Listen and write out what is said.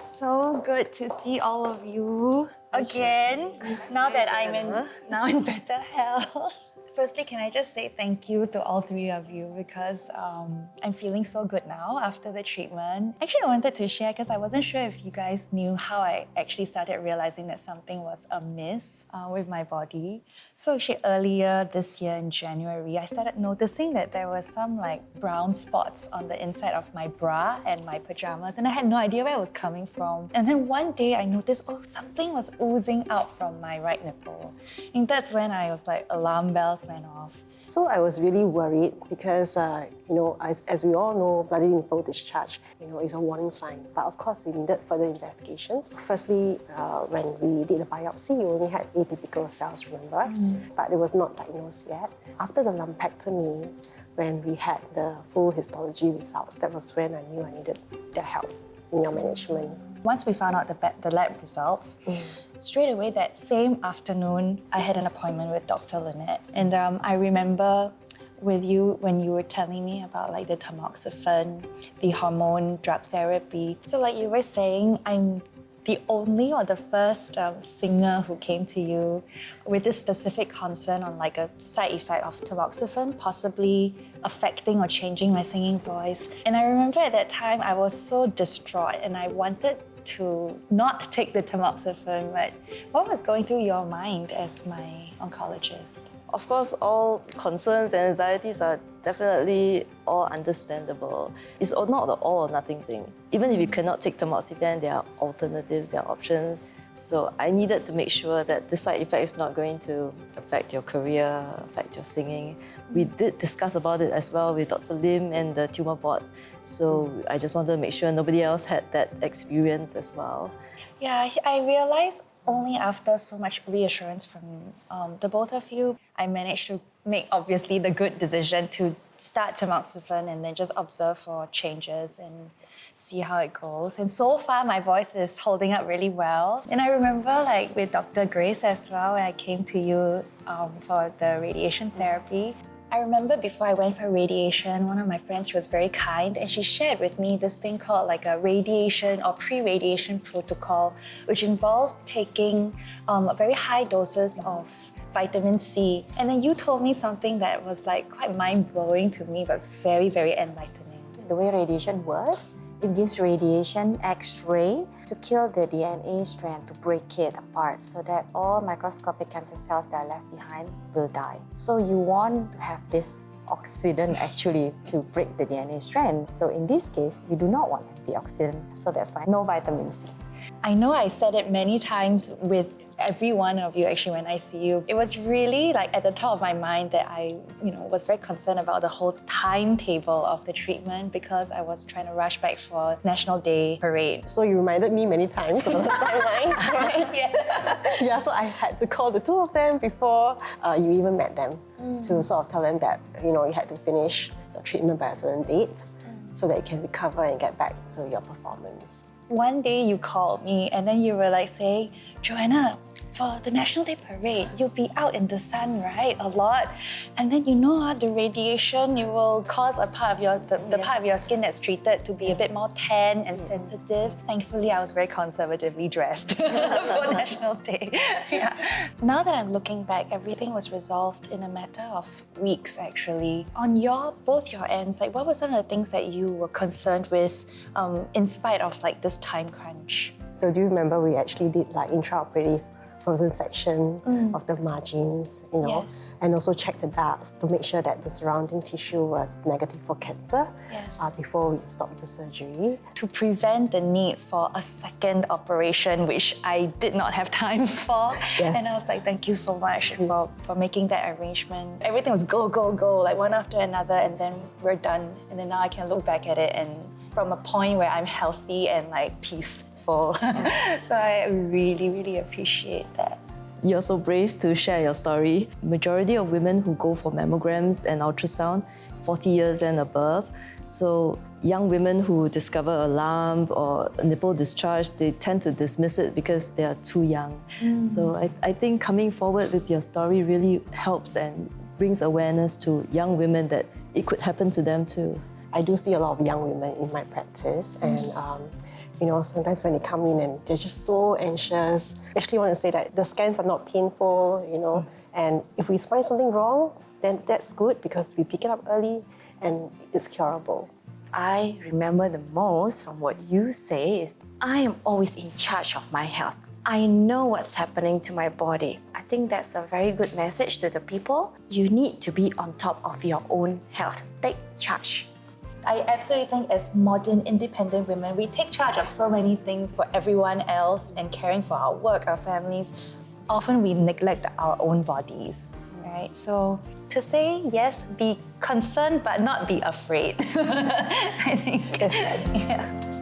So good to see all of you again. Now that I'm in better health. Firstly, can I just say thank you to all three of you because I'm feeling so good now after the treatment. Actually, I wanted to share because I wasn't sure if you guys knew how I actually started realizing that something was amiss with my body. So actually earlier this year in January, I started noticing that there were some like brown spots on the inside of my bra and my pajamas, and I had no idea where it was coming from. And then one day I noticed, something was oozing out from my right nipple. And that's when I was like, alarm bells went off. So I was really worried because, as we all know, bloody nipple discharge, is a warning sign. But of course, we needed further investigations. Firstly, when we did the biopsy, we only had atypical cells, remember? But it was not diagnosed yet. After the lumpectomy, when we had the full histology results, that was when I knew I needed their help in your management. Once we found out the lab results, straight away that same afternoon, I had an appointment with Dr. Lynette. And I remember with you when you were telling me about like the tamoxifen, the hormone drug therapy. So like you were saying, I'm the only or the first singer who came to you with this specific concern on like a side effect of tamoxifen possibly affecting or changing my singing voice. And I remember at that time I was so distraught and I wanted to not take the tamoxifen, but what was going through your mind as my oncologist? Of course, all concerns and anxieties are definitely all understandable. It's not the all or nothing thing. Even if you cannot take tamoxifen, there are alternatives, there are options. So I needed to make sure that the side effect is not going to affect your career, affect your singing. We did discuss about it as well with Dr. Lim and the tumor board. So I just wanted to make sure nobody else had that experience as well. Yeah, I realized only after so much reassurance from the both of you, I managed to make obviously the good decision to start tamoxifen and then just observe for changes and see how it goes. And so far, my voice is holding up really well. And I remember like with Dr. Grace as well, when I came to you for the radiation therapy, I remember before I went for radiation, one of my friends was very kind and she shared with me this thing called like a radiation or pre-radiation protocol, which involved taking very high doses of vitamin C. And then you told me something that was like quite mind-blowing to me, but very, very enlightening. The way radiation works, it gives radiation X-ray to kill the DNA strand, to break it apart so that all microscopic cancer cells that are left behind will die. So you want to have this oxidant actually to break the DNA strand. So in this case, you do not want the oxidant. So that's why no vitamin C. I know I said it many times with every one of you actually when I see you. It was really like at the top of my mind that I was very concerned about the whole timetable of the treatment because I was trying to rush back for National Day parade. So you reminded me many times about the timeline, right? Yes. Yeah, so I had to call the two of them before you even met them to sort of tell them that you had to finish the treatment by a certain date so that you can recover and get back to your performance. One day you called me and then you were like saying, Joanna, for the National Day Parade, you'll be out in the sun, right? A lot. And then the radiation, it will cause a part of the part of your skin that's treated to be a bit more tan and sensitive. Thankfully, I was very conservatively dressed for National Day. Yeah. Now that I'm looking back, everything was resolved in a matter of weeks, actually. On both your ends, like what were some of the things that you were concerned with in spite of like this time crunch? So do you remember we actually did like intraoperative frozen section of the margins, Yes. and also check the ducts to make sure that the surrounding tissue was negative for cancer before we stopped the surgery. To prevent the need for a second operation, which I did not have time for. Yes. And I was like, thank you so much for making that arrangement. Everything was go, go, go, like one after another, and then we're done. And then now I can look back at it and from a point where I'm healthy and like peaceful. So I really, really appreciate that. You're so brave to share your story. Majority of women who go for mammograms and ultrasound, 40 years and above. So young women who discover a lump or a nipple discharge, they tend to dismiss it because they are too young. So I think coming forward with your story really helps and brings awareness to young women that it could happen to them too. I do see a lot of young women in my practice, and sometimes when they come in and they're just so anxious. I actually want to say that the scans are not painful, and if we find something wrong, then that's good because we pick it up early and it's curable. I remember the most from what you say is I am always in charge of my health. I know what's happening to my body. I think that's a very good message to the people. You need to be on top of your own health. Take charge. I absolutely think as modern independent women, we take charge of so many things for everyone else and caring for our work, our families. Often we neglect our own bodies, right? So to say yes, be concerned but not be afraid. I think That's right. yes.